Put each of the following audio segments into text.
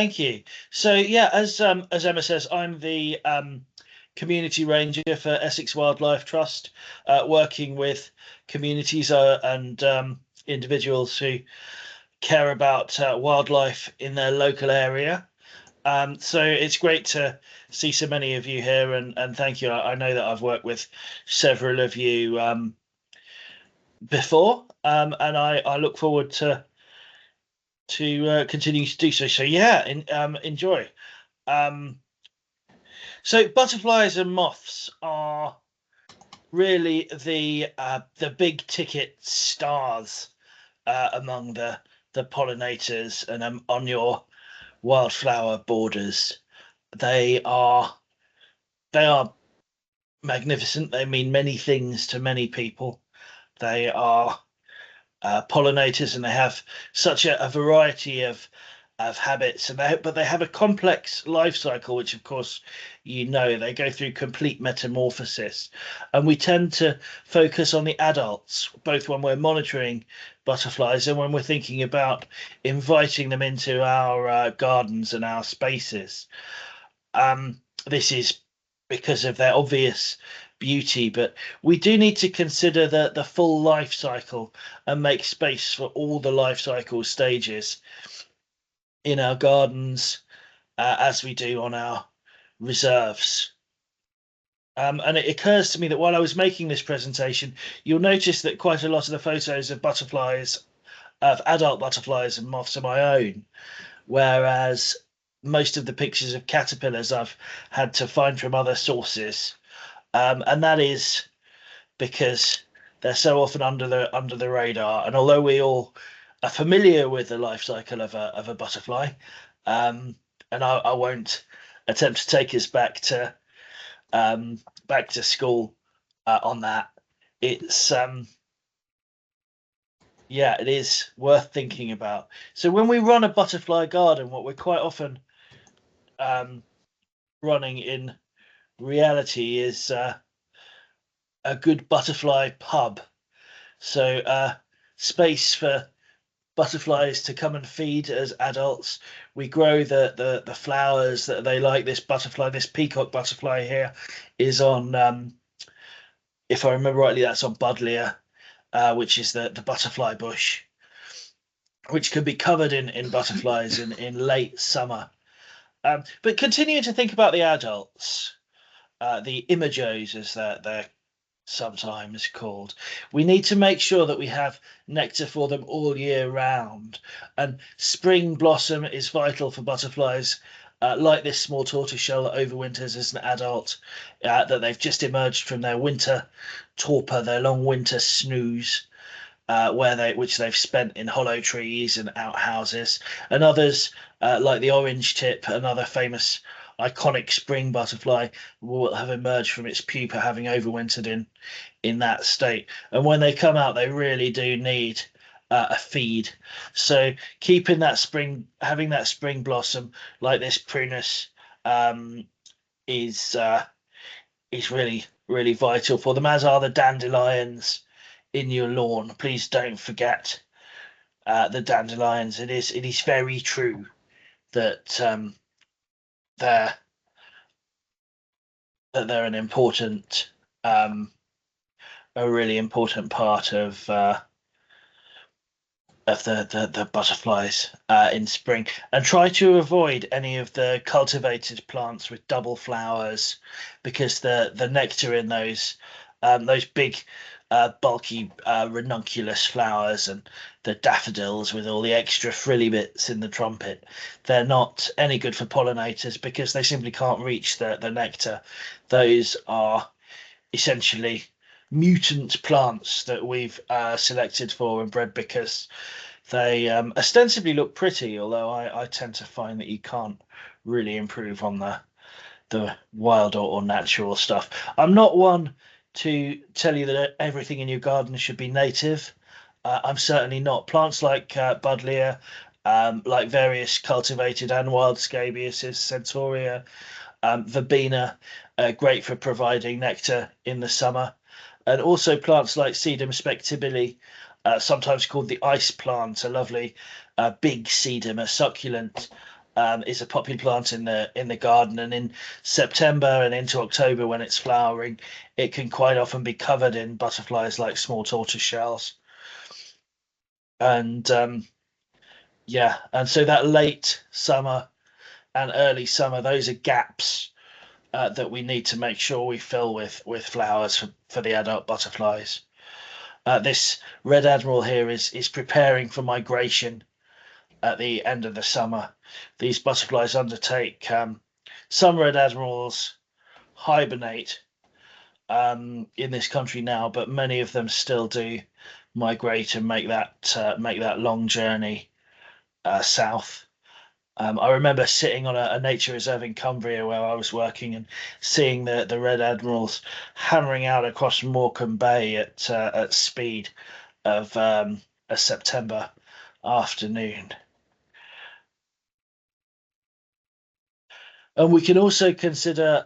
Thank you. So yeah, as Emma says, I'm the community ranger for Essex Wildlife Trust, working with communities and individuals who care about wildlife in their local area. So it's great to see so many of you here, and thank you. I know that I've worked with several of you before, and I look forward to continuing to do so. So yeah, enjoy. Um, so butterflies and moths are really the big ticket stars among the pollinators and on your wildflower borders. They are they are magnificent. They mean many things to many people. They are pollinators, and they have such a variety of habits, and but they have a complex life cycle, which of course they go through complete metamorphosis, and we tend to focus on the adults both when we're monitoring butterflies and when we're thinking about inviting them into our gardens and our spaces. This is because of their obvious beauty, but we do need to consider the full life cycle and make space for all the life cycle stages in our gardens, as we do on our reserves. And it occurs to me that while I was making this presentation, you'll notice that quite a lot of the photos of butterflies, of adult butterflies and moths, are my own, whereas most of the pictures of caterpillars I've had to find from other sources. And that is because they're so often under the radar. And although we all are familiar with the life cycle of a butterfly, and I won't attempt to take us back to school on that. It's yeah, it is worth thinking about. So when we run a butterfly garden, what we're quite often running in reality is a good butterfly pub. So space for butterflies to come and feed as adults. We grow the flowers that they like. This butterfly, this peacock butterfly here, is on, if I remember rightly, that's on buddleia, which is the butterfly bush, which can be covered in butterflies in late summer. But continuing to think about the adults, the imagos, as they're sometimes called. We need to make sure that we have nectar for them all year round. And spring blossom is vital for butterflies like this small tortoiseshell that overwinters as an adult, that they've just emerged from their winter torpor, their long winter snooze. Which they've spent in hollow trees and outhouses, and others like the orange tip, another famous iconic spring butterfly, will have emerged from its pupa, having overwintered in that state. And when they come out, they really do need a feed. So keeping that spring, having that spring blossom like this prunus, is really vital for them, as are the dandelions in your lawn. Please don't forget the dandelions. It is very true that they're an important, a really important part of the butterflies in spring. And try to avoid any of the cultivated plants with double flowers, because the nectar in those big bulky ranunculus flowers, and the daffodils with all the extra frilly bits in the trumpet, they're not any good for pollinators because they simply can't reach the nectar. Those are essentially mutant plants that we've selected for and bred because they ostensibly look pretty, although I tend to find that you can't really improve on the wild or natural stuff. I'm not one to tell you that everything in your garden should be native. I'm certainly not. Plants like buddleia, like various cultivated and wild scabieuses, centaurea, verbena, great for providing nectar in the summer. And also plants like sedum spectibili, sometimes called the ice plant, a lovely big sedum, a succulent is a popular plant in the garden, and in September and into October when it's flowering, it can quite often be covered in butterflies like small tortoise shells. And yeah, and so that late summer and early summer, those are gaps that we need to make sure we fill with flowers for the adult butterflies. This red admiral here is preparing for migration at the end of the summer. These butterflies undertake, some red admirals hibernate in this country now, but many of them still do migrate and make that long journey south. I remember sitting on a nature reserve in Cumbria where I was working and seeing the red admirals hammering out across Morecambe Bay at speed of a September afternoon. And we can also consider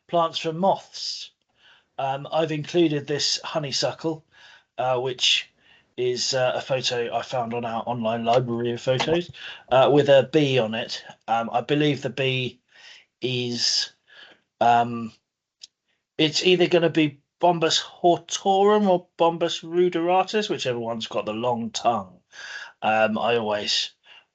plants for moths. I've included this honeysuckle, which is a photo I found on our online library of photos with a bee on it. I believe the bee is um, it's either going to be Bombus hortorum or Bombus ruderatus, whichever one's got the long tongue. I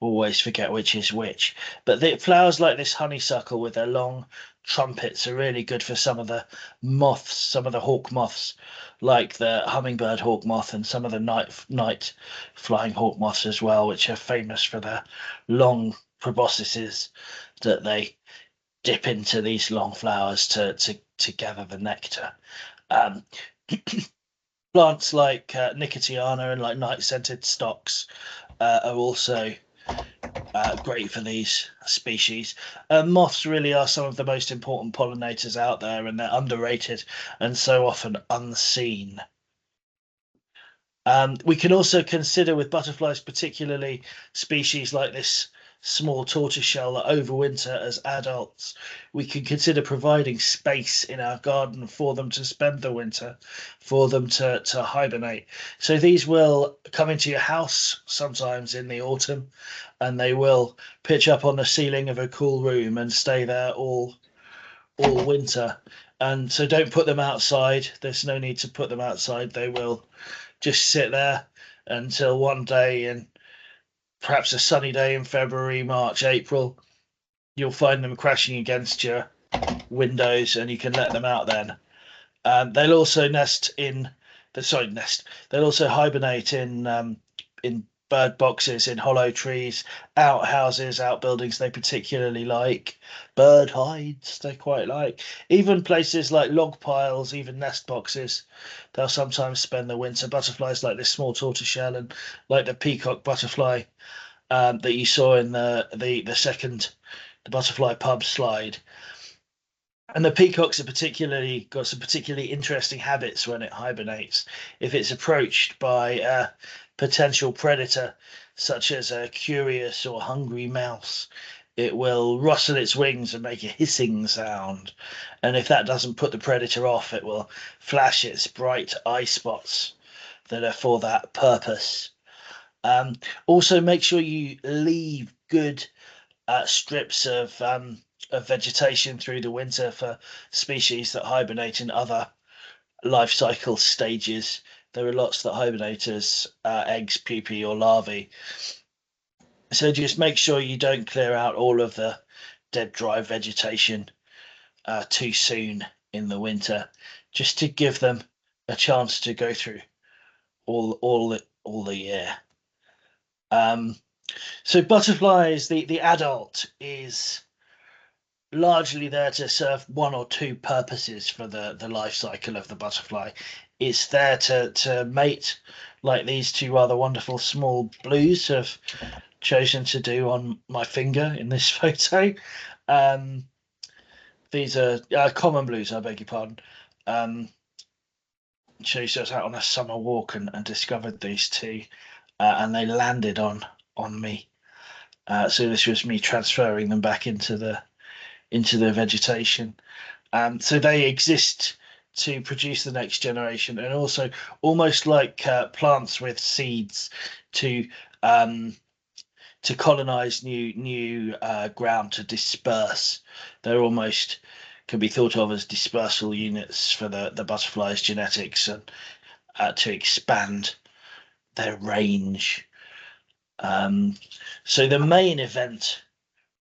always forget which is which. But the flowers like this honeysuckle with their long trumpets are really good for some of the moths, some of the hawk moths, like the hummingbird hawk moth and some of the night flying hawk moths as well, which are famous for their long proboscises that they dip into these long flowers to gather the nectar. Um, Plants like Nicotiana and like night scented stocks are also great for these species. Moths really are some of the most important pollinators out there, and they're underrated and so often unseen. We can also consider with butterflies, particularly species like this small tortoiseshell that overwinter as adults, we can consider providing space in our garden for them to spend the winter, for them to hibernate. So these will come into your house sometimes in the autumn, and they will pitch up on the ceiling of a cool room and stay there all winter. And so don't put them outside. There's no need to put them outside. They will just sit there until one day, and perhaps a sunny day in February, March, April, you'll find them crashing against your windows, and you can let them out then. They'll also nest in the sorry nest. They'll also hibernate in bird boxes, in hollow trees, outhouses, outbuildings they particularly like, bird hides they quite like, even places like log piles, even nest boxes. They'll sometimes spend the winter. Butterflies like this small tortoiseshell and like the peacock butterfly that you saw in the second the butterfly pub slide. And the peacocks are particularly got some particularly interesting habits when it hibernates. If it's approached by a potential predator, such as a curious or hungry mouse, it will rustle its wings and make a hissing sound. And if that doesn't put the predator off, it will flash its bright eye spots that are for that purpose. Also, make sure you leave good strips of vegetation through the winter for species that hibernate in other life cycle stages. There are lots that hibernate as eggs, pupae, or larvae. So just make sure you don't clear out all of the dead, dry vegetation too soon in the winter, just to give them a chance to go through all the year. So butterflies, the adult is largely there to serve one or two purposes for the life cycle of the butterfly. It's there to mate, like these two rather wonderful small blues have chosen to do on my finger in this photo. Um, these are common blues, I beg your pardon. She was out on a summer walk and discovered these two, and they landed on me. So this was me transferring them back into the vegetation. So they exist to produce the next generation, and also almost like plants with seeds to to colonize new ground, to disperse. They're almost can be thought of as dispersal units for the butterfly's genetics, and to expand their range. So the main event,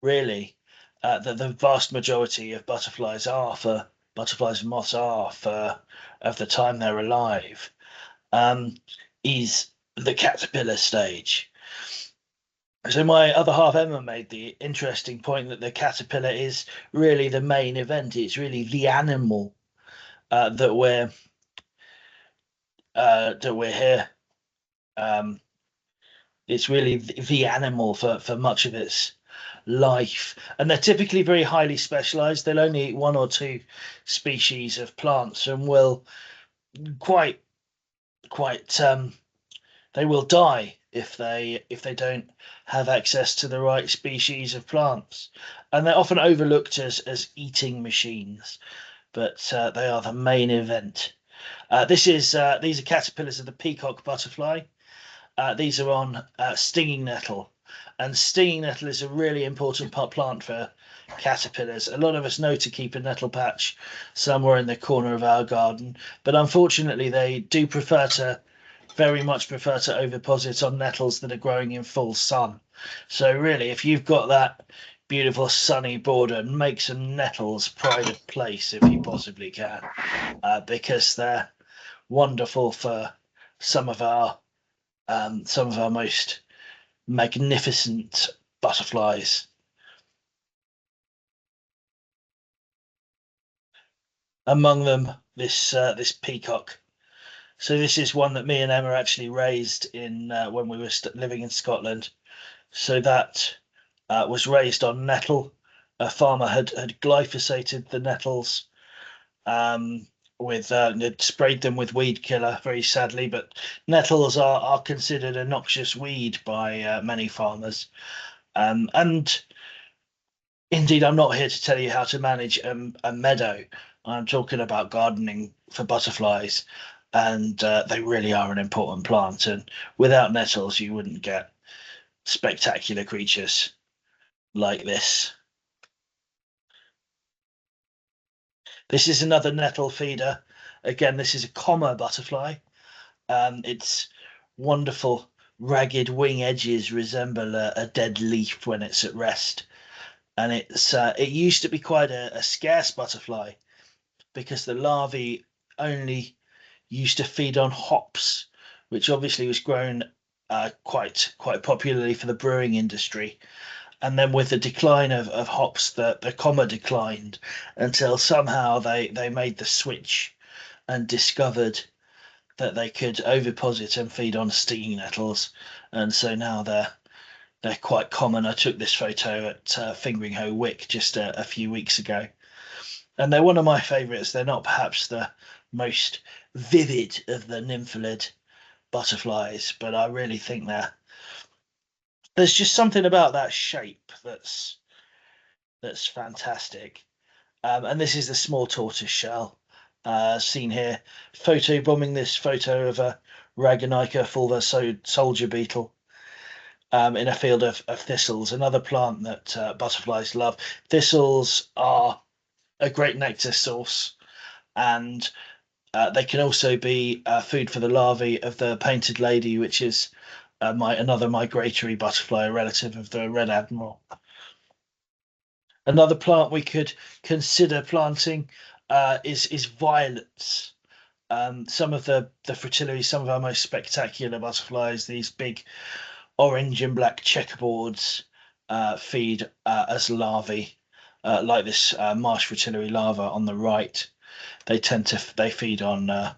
really, that the vast majority of butterflies and moths are for of the time they're alive, is the caterpillar stage. So my other half, Emma, made the interesting point that the caterpillar is really the main event. It's really the animal that we're here. It's really the animal for much of its life, and they're typically very highly specialized. They'll only eat one or two species of plants, and will quite quite they will die if they don't have access to the right species of plants, and they're often overlooked as eating machines, but they are the main event. These are caterpillars of the peacock butterfly. These are on stinging nettle, and stinging nettle is a really important plant for caterpillars. A lot of us know to keep a nettle patch somewhere in the corner of our garden, but unfortunately they do very much prefer to oviposit on nettles that are growing in full sun. So really, if you've got that beautiful sunny border, make some nettles pride of place if you possibly can, because they're wonderful for some of our most magnificent butterflies. Among them, this peacock. So this is one that me and Emma actually raised in when we were living in Scotland. So that was raised on nettle. A farmer had glyphosated the nettles, with had sprayed them with weed killer, very sadly. But nettles are considered a noxious weed by many farmers. And indeed, I'm not here to tell you how to manage a meadow. I'm talking about gardening for butterflies, and they really are an important plant. And without nettles, you wouldn't get spectacular creatures like this. This is another nettle feeder. Again, this is a comma butterfly. Its wonderful ragged wing edges resemble a dead leaf when it's at rest. And it used to be quite a scarce butterfly, because the larvae only used to feed on hops, which obviously was grown quite popularly for the brewing industry. And then with the decline of hops, the comma declined, until somehow they made the switch and discovered that they could oviposit and feed on stinging nettles, and so now they're quite common. I took this photo at Fingering Wick just a few weeks ago, and they're one of my favourites. They're not perhaps the most vivid of the nymphalid butterflies, but I really think there's just something about that shape that's fantastic. And this is the small tortoise shell, seen here, photo bombing this photo of a Raganica fulva soldier beetle, in a field of thistles, another plant that butterflies love. Thistles are a great nectar source, and they can also be food for the larvae of the painted lady, which is another migratory butterfly, a relative of the red admiral. Another plant we could consider planting is violets. Some of the fritillaries, some of our most spectacular butterflies, these big orange and black checkerboards, feed as larvae, like this marsh fritillary larva on the right. They feed on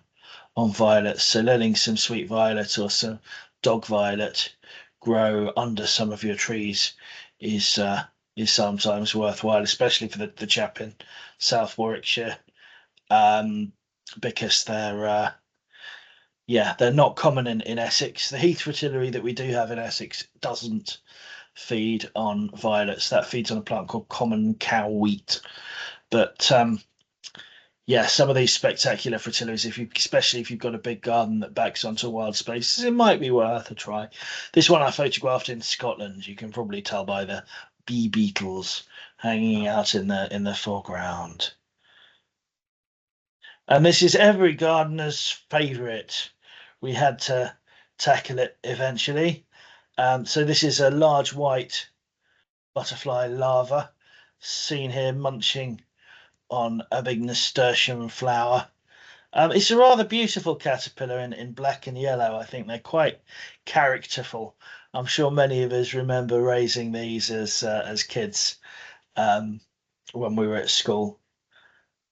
violets. So letting some sweet violet or some dog violet grow under some of your trees is sometimes worthwhile, especially for the chap in South Warwickshire, because they're not common in Essex. The heath fritillary that we do have in Essex doesn't feed on violets. That feeds on a plant called common cow wheat. But yeah, some of these spectacular fritillaries, especially if you've got a big garden that backs onto wild spaces, it might be worth a try. This one I photographed in Scotland. You can probably tell by the bee beetles hanging out in the foreground. And this is every gardener's favourite. We had to tackle it eventually. So this is a large white butterfly larva, seen here munching on a big nasturtium flower. It's a rather beautiful caterpillar in black and yellow. I think they're quite characterful. I'm sure many of us remember raising these as kids um, when we were at school.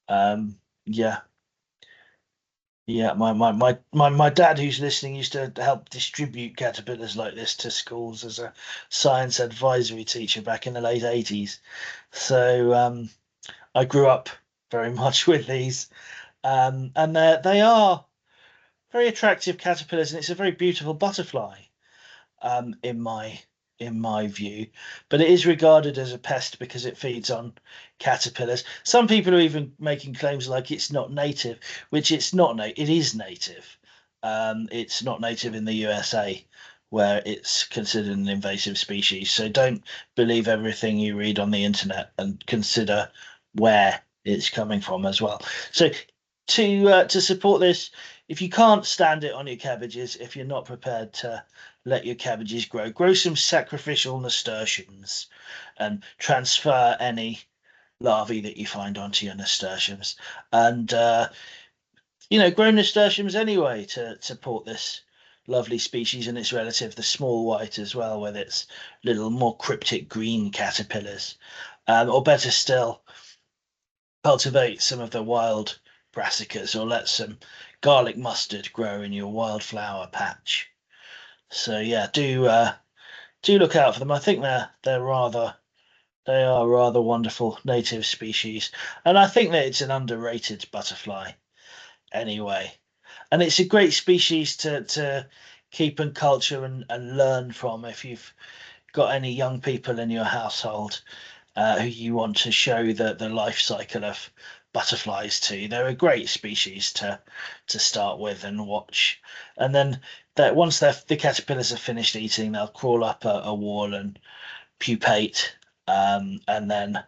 Um, yeah, yeah. My dad, who's listening, used to help distribute caterpillars like this to schools as a science advisory teacher back in the late 80s. So I grew up very much with these, and they are very attractive caterpillars, and it's a very beautiful butterfly, um, in my in my view. But it is regarded as a pest because it feeds on caterpillars. Some people are even making claims like it's not native, which it's not. It is native. It's not native in the USA, where it's considered an invasive species. So don't believe everything you read on the internet, and consider where it's coming from as well. So to support this, if you can't stand it on your cabbages, if you're not prepared to let your cabbages grow some sacrificial nasturtiums and transfer any larvae that you find onto your nasturtiums. And grow nasturtiums anyway to support this lovely species and its relative, the small white, as well, with its little more cryptic green caterpillars. Or better still, cultivate some of the wild brassicas, or let some garlic mustard grow in your wildflower patch. So yeah, do look out for them. I think they are rather wonderful native species, and I think that it's an underrated butterfly anyway. And it's a great species to keep and culture and learn from if you've got any young people in your household who you want to show the life cycle of butterflies to. They're a great species to start with and watch. And then that once the caterpillars are finished eating, they'll crawl up a wall and pupate, and then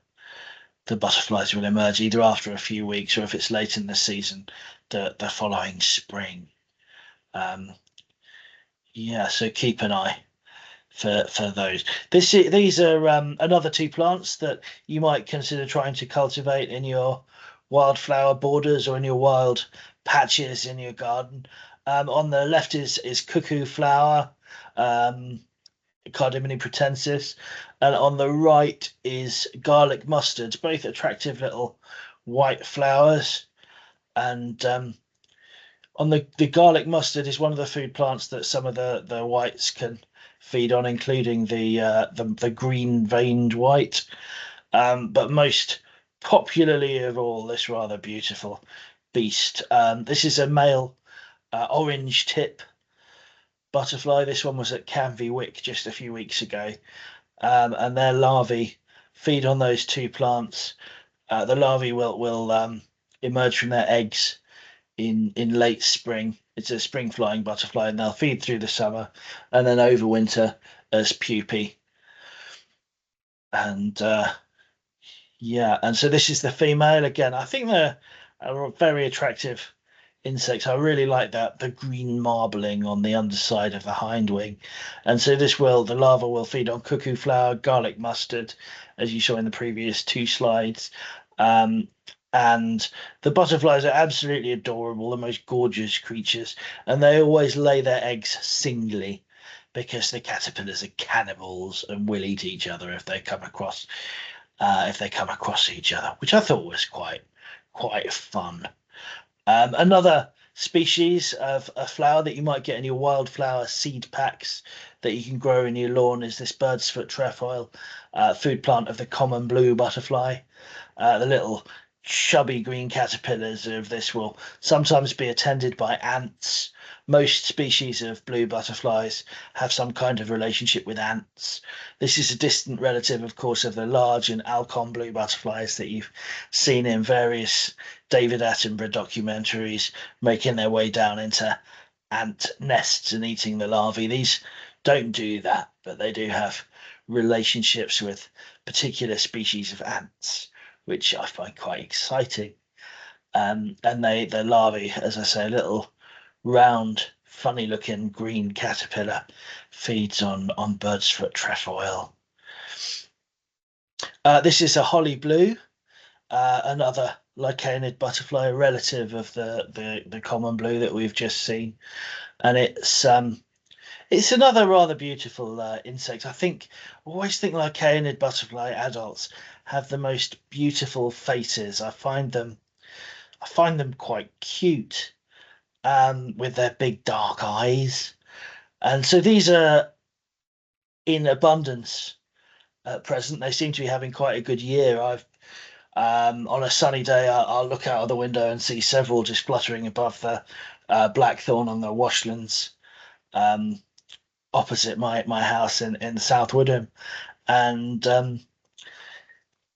the butterflies will emerge either after a few weeks, or if it's late in the season, the following spring. Um, yeah, so keep an eye for those. These are another two plants that you might consider trying to cultivate in your wildflower borders or in your wild patches in your garden. On the left is cuckoo flower, um, Cardamine pratensis, and on the right is garlic mustard. Both attractive little white flowers, and on the garlic mustard is one of the food plants that some of the whites can feed on, including the green veined white. But most popularly of all, this rather beautiful beast. This is a male orange tip butterfly. This one was at Canvey Wick just a few weeks ago, and their larvae feed on those two plants. The larvae will emerge from their eggs in late spring. It's a spring flying butterfly, and they'll feed through the summer and then overwinter as pupae. And yeah, and so this is the female again. I think they're very attractive insects. I really like that the green marbling on the underside of the hind wing. And so the larva will feed on cuckoo flower, garlic mustard, as you saw in the previous two slides. Um, and the butterflies are absolutely adorable, the most gorgeous creatures, and they always lay their eggs singly because the caterpillars are cannibals and will eat each other if they come across each other, which I thought was quite fun. Another species of a flower that you might get in your wildflower seed packs that you can grow in your lawn is this bird's foot trefoil, food plant of the common blue butterfly. The little chubby green caterpillars of this will sometimes be attended by ants. Most species of blue butterflies have some kind of relationship with ants. This is a distant relative, of course, of the large and Alcon blue butterflies that you've seen in various David Attenborough documentaries, making their way down into ant nests and eating the larvae. These don't do that, but they do have relationships with particular species of ants, which I find quite exciting. And the larvae, as I say, a little round, funny-looking green caterpillar, feeds on bird's foot trefoil. This is a holly blue, another lycaenid butterfly, a relative of the common blue that we've just seen, and it's another rather beautiful insect. I always think lycaenid butterfly adults have the most beautiful faces. I find them quite cute, with their big dark eyes. And so these are in abundance at present. They seem to be having quite a good year. I've On a sunny day, I'll look out of the window and see several just fluttering above the blackthorn on the washlands, um, opposite my house in South Woodham. And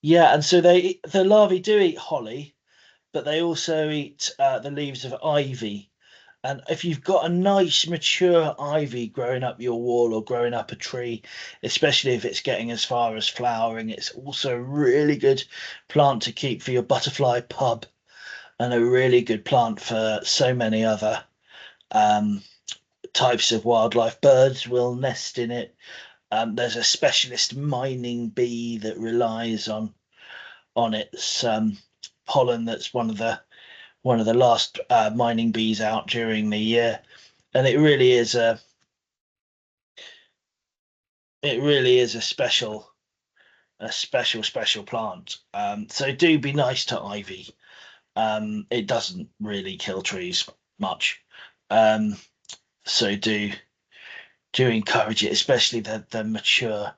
yeah, and so the larvae do eat holly, but they also eat the leaves of ivy. And if you've got a nice mature ivy growing up your wall or growing up a tree, especially if it's getting as far as flowering, it's also a really good plant to keep for your butterfly pub, and a really good plant for so many other um, types of wildlife. Birds will nest in it. There's a specialist mining bee that relies on its pollen. That's one of the last mining bees out during the year, and it really is a special plant. So do be nice to ivy. It doesn't really kill trees much, um, so do encourage it, especially the mature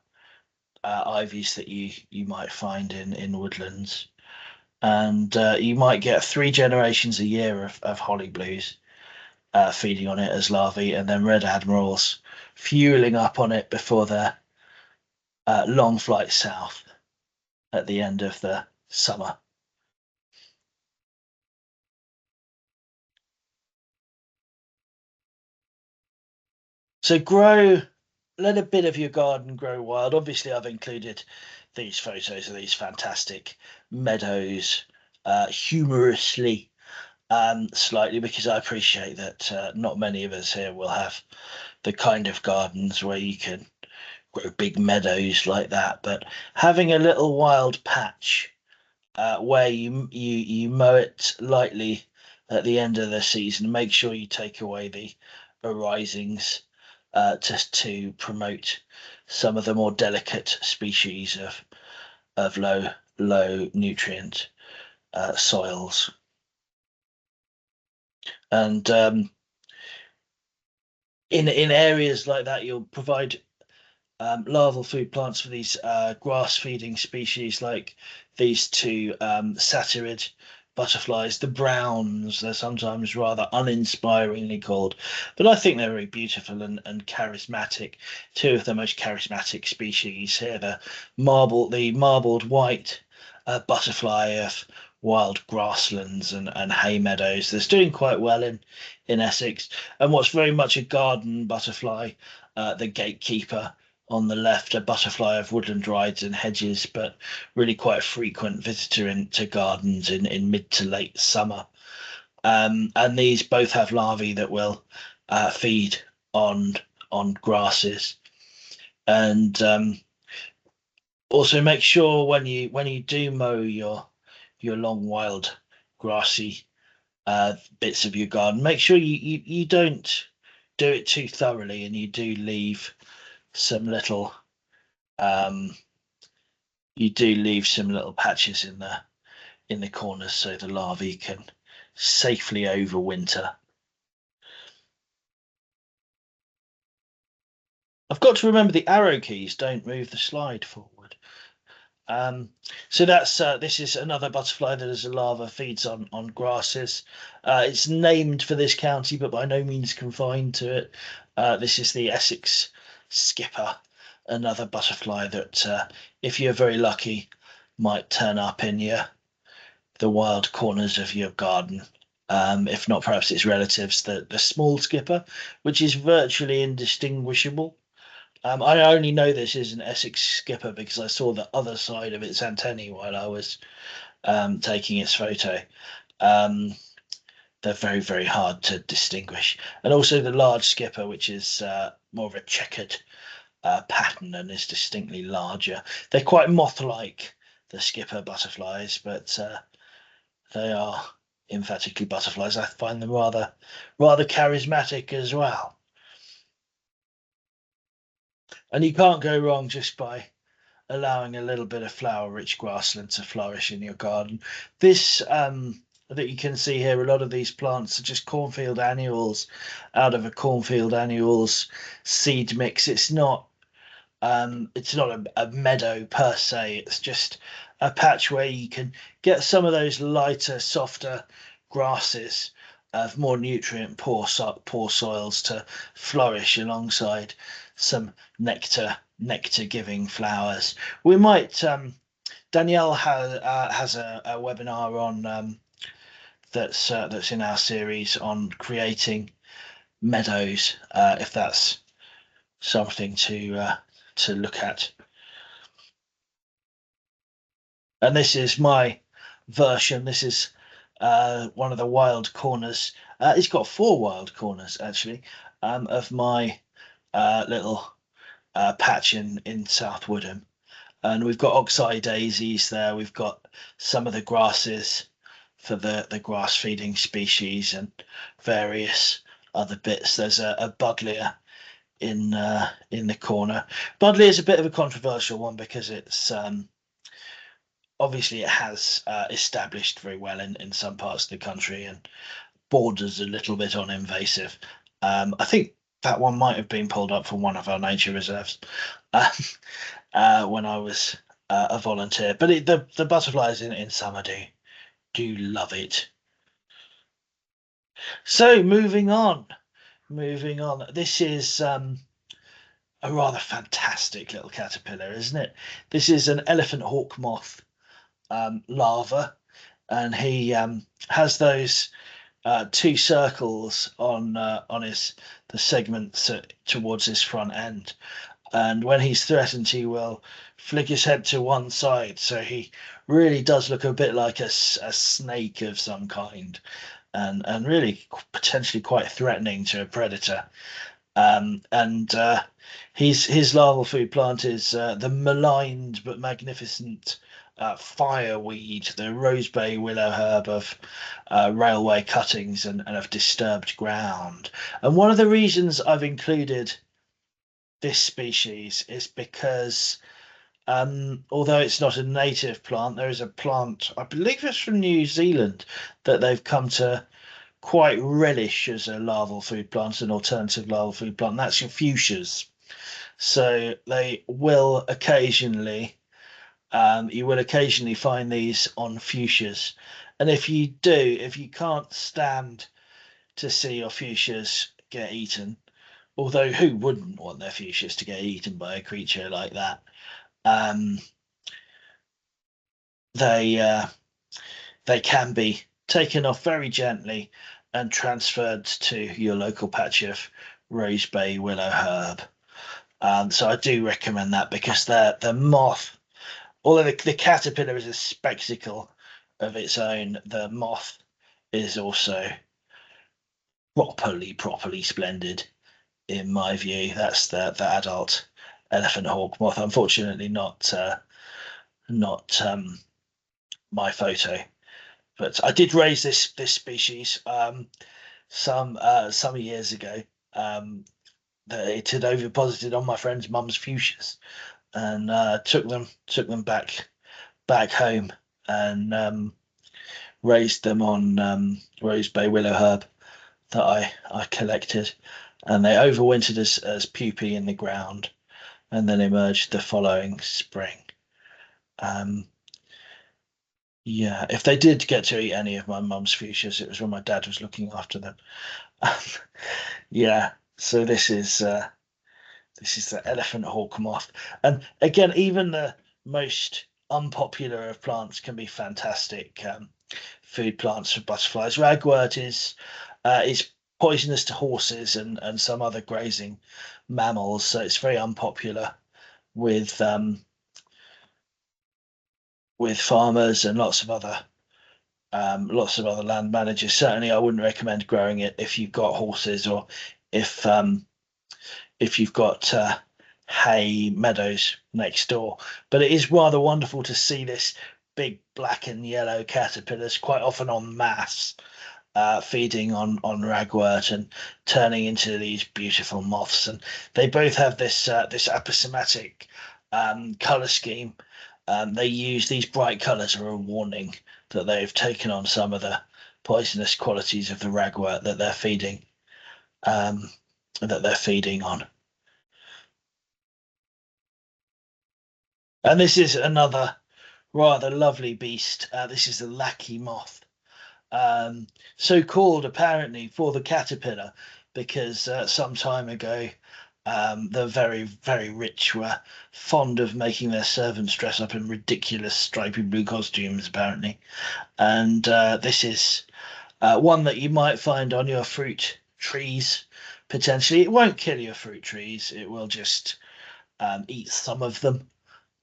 ivies that you might find in woodlands. And you might get 3 generations a year of holly blues feeding on it as larvae, and then red admirals fueling up on it before their long flight south at the end of the summer. So let a bit of your garden grow wild. Obviously, I've included these photos of these fantastic meadows, humorously, slightly, because I appreciate that not many of us here will have the kind of gardens where you can grow big meadows like that. But having a little wild patch where you mow it lightly at the end of the season, make sure you take away the arisings, just to promote some of the more delicate species of low nutrient soils. And in areas like that, you'll provide larval food plants for these grass feeding species, like these two satirid butterflies, the browns. They're sometimes rather uninspiringly called, but I think they're very beautiful and charismatic. Two of the most charismatic species here, the marbled white butterfly of wild grasslands and hay meadows, that's doing quite well in Essex. And what's very much a garden butterfly, the gatekeeper on the left, a butterfly of woodland rides and hedges, but really quite a frequent visitor into gardens in mid to late summer. And these both have larvae that will feed on grasses. And also make sure when you do mow your long wild grassy bits of your garden, make sure you don't do it too thoroughly, and you do leave some little um, patches in the corners so the larvae can safely overwinter. I've got to remember the arrow keys don't move the slide forward. Um, so that's this is another butterfly that is a larva, feeds on grasses. It's named for this county, but by no means confined to it. This is the Essex skipper, another butterfly that, if you're very lucky, might turn up in the wild corners of your garden. If not, perhaps its relatives, the small skipper, which is virtually indistinguishable. I only know this is an Essex skipper because I saw the other side of its antennae while I was taking its photo. Um, they're very, very hard to distinguish. And also the large skipper, which is more of a checkered pattern and is distinctly larger. They're quite moth-like, the skipper butterflies, but they are emphatically butterflies. I find them rather charismatic as well. And you can't go wrong just by allowing a little bit of flower-rich grassland to flourish in your garden. This that you can see here, a lot of these plants are just cornfield annuals out of a cornfield annuals seed mix. It's not a meadow per se. It's just a patch where you can get some of those lighter, softer grasses of more nutrient poor soils to flourish alongside some nectar giving flowers. We might Danielle has a webinar on that's in our series on creating meadows. If that's something to look at. And this is my version. This is one of the wild corners. It's got four wild corners actually, of my little patch in South Woodham. And we've got oxeye daisies there. We've got some of the grasses for the grass feeding species and various other bits. There's a buddleia in the corner. Buddleia is a bit of a controversial one because it's obviously it has established very well in some parts of the country and borders a little bit on invasive. I think that one might have been pulled up from one of our nature reserves uh, when I was a volunteer. But the butterflies in summer do love it. So moving on. This is a rather fantastic little caterpillar, isn't it? This is an elephant hawk moth larva, and he has those two circles on his the segments towards his front end. And when he's threatened, he will flick his head to one side. So he really does look a bit like a snake of some kind, and really potentially quite threatening to a predator. And his larval food plant is the maligned but magnificent fireweed, the rosebay willow herb of railway cuttings and of disturbed ground. And one of the reasons I've included this species is because although it's not a native plant, there is a plant, I believe it's from New Zealand, that they've come to quite relish as a larval food plant, an alternative larval food plant. And that's your fuchsias. So they will occasionally, you will occasionally find these on fuchsias. And if you can't stand to see your fuchsias get eaten, although who wouldn't want their fuchsias to get eaten by a creature like that? Um, they they can be taken off very gently and transferred to your local patch of rosebay willow herb. So I do recommend that because the moth, although the caterpillar is a spectacle of its own, the moth is also properly splendid in my view. That's the adult elephant hawk moth. Unfortunately, not my photo, but I did raise this species some years ago. That it had oviposited on my friend's mum's fuchsias, and took them back home and raised them on rosebay willow herb that I collected, and they overwintered as pupae in the ground, and then emerged the following spring. Yeah, if they did get to eat any of my mum's fuchsias, it was when my dad was looking after them. Yeah, so this is the elephant hawk moth, and again, even the most unpopular of plants can be fantastic food plants for butterflies. Ragwort is poisonous to horses and some other grazing mammals, so it's very unpopular with farmers and lots of other land managers. Certainly, I wouldn't recommend growing it if you've got horses or if you've got hay meadows next door. But it is rather wonderful to see this big black and yellow caterpillars, quite often en masse, feeding on ragwort and turning into these beautiful moths. And they both have this aposematic color scheme. They use these bright colors are a warning that they've taken on some of the poisonous qualities of the ragwort um, that they're feeding on. And this is another rather lovely beast. This is the lackey moth, um, so called apparently for the caterpillar because some time ago the very, very rich were fond of making their servants dress up in ridiculous stripy blue costumes, apparently. And this is one that you might find on your fruit trees potentially. It won't kill your fruit trees, it will just eat some of them,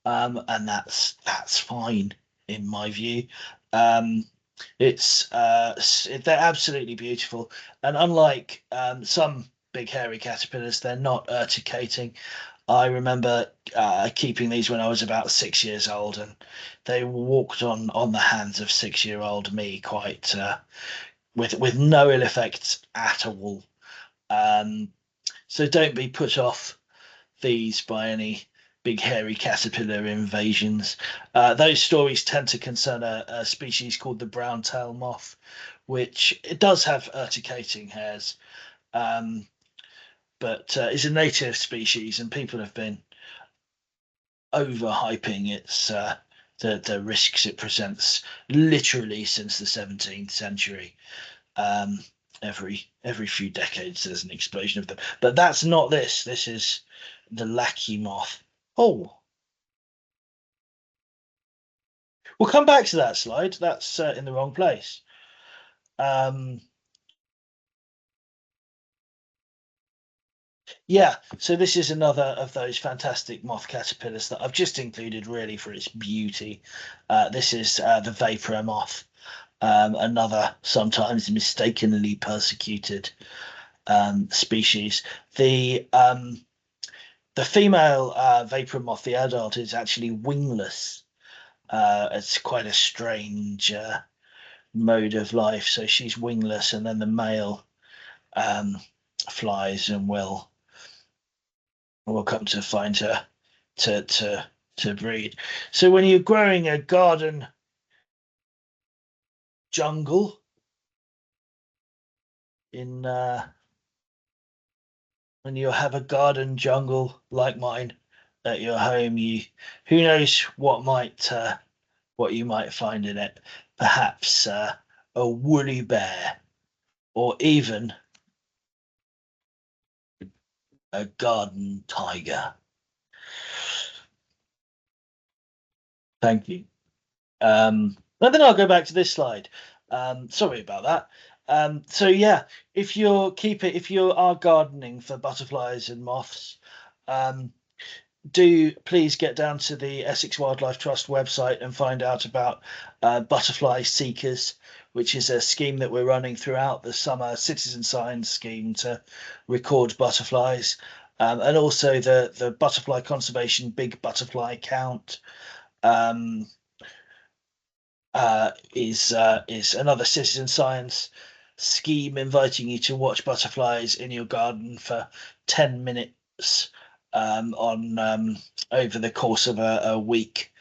and that's fine in my view. Um, they're absolutely beautiful, and unlike some big hairy caterpillars, they're not urticating. I remember keeping these when I was about 6 years old, and they walked on the hands of 6 year old me quite with no ill effects at all. Um, so don't be put off these by any big hairy caterpillar invasions. Those stories tend to concern a species called the brown tail moth, which it does have urticating hairs, um, but is a native species, and people have been overhyping the risks it presents literally since the 17th century. Um, every few decades, there's an explosion of them. But that's not this. This is the lackey moth. Oh, we'll come back to that slide. That's in the wrong place. Um, yeah, so this is another of those fantastic moth caterpillars that I've just included really for its beauty. This is the vapor moth, another sometimes mistakenly persecuted species. The female vapor moth, the adult, is actually wingless. It's quite a strange mode of life. So she's wingless, and then the male um, flies and will come to find her to breed. So when you're growing a garden jungle in when you have a garden jungle like mine at your home, you who knows what you might find in it. Perhaps a woolly bear, or even a garden tiger. Thank you. And then I'll go back to this slide. Sorry about that. So yeah, if you are gardening for butterflies and moths, um, do please get down to the Essex Wildlife Trust website and find out about Butterfly Seekers, which is a scheme that we're running throughout the summer, citizen science scheme to record butterflies, and also the Butterfly Conservation Big Butterfly Count. Um, is another citizen science scheme inviting you to watch butterflies in your garden for 10 minutes on over the course of a week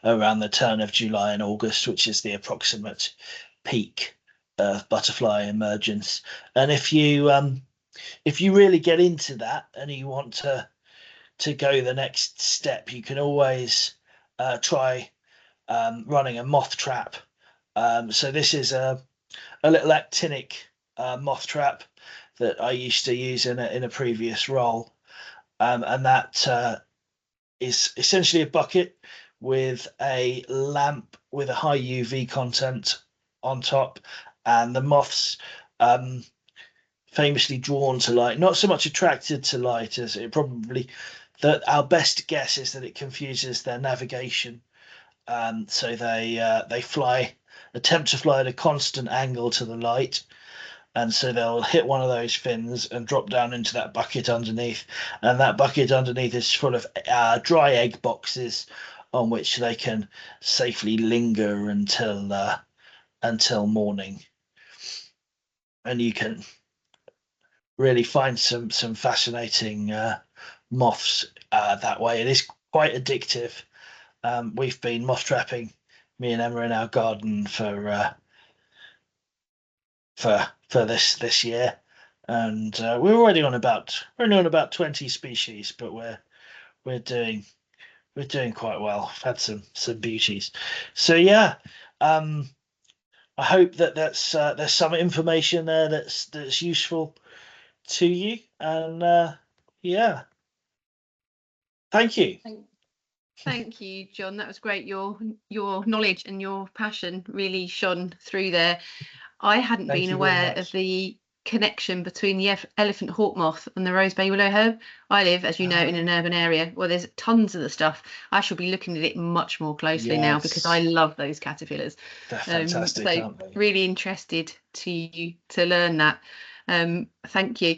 around the turn of July and August, which is the approximate peak of butterfly emergence. And if you really get into that and you want to go the next step, you can always try running a moth trap. So this is a little actinic moth trap that I used to use in a previous role, and that is essentially a bucket with a lamp with a high UV content on top, and the moths, famously drawn to light, not so much attracted to light as it probably. That our best guess is that it confuses their navigation, so they attempt to fly at a constant angle to the light, and so they'll hit one of those fins and drop down into that bucket underneath, and that bucket underneath is full of dry egg boxes on which they can safely linger until morning, and you can really find some fascinating moths that way. It is quite addictive. We've been moth trapping, me and Emma, in our garden for this year, and we're already on about 20 species, but we're doing quite well. We've had some beauties. So yeah, I hope that there's some information there that's useful to you, and yeah, thank you. Thank you, John. That was great. Your knowledge and your passion really shone through there. I hadn't Thank been you very aware much. of the connection between the elephant hawk moth and the rose bay willow herb. I live, as you know, in an urban area where there's tons of the stuff. I shall be looking at it much more closely now because I Yes, love those caterpillars. they're fantastic, So aren't they? really interested to learn that. Thank you.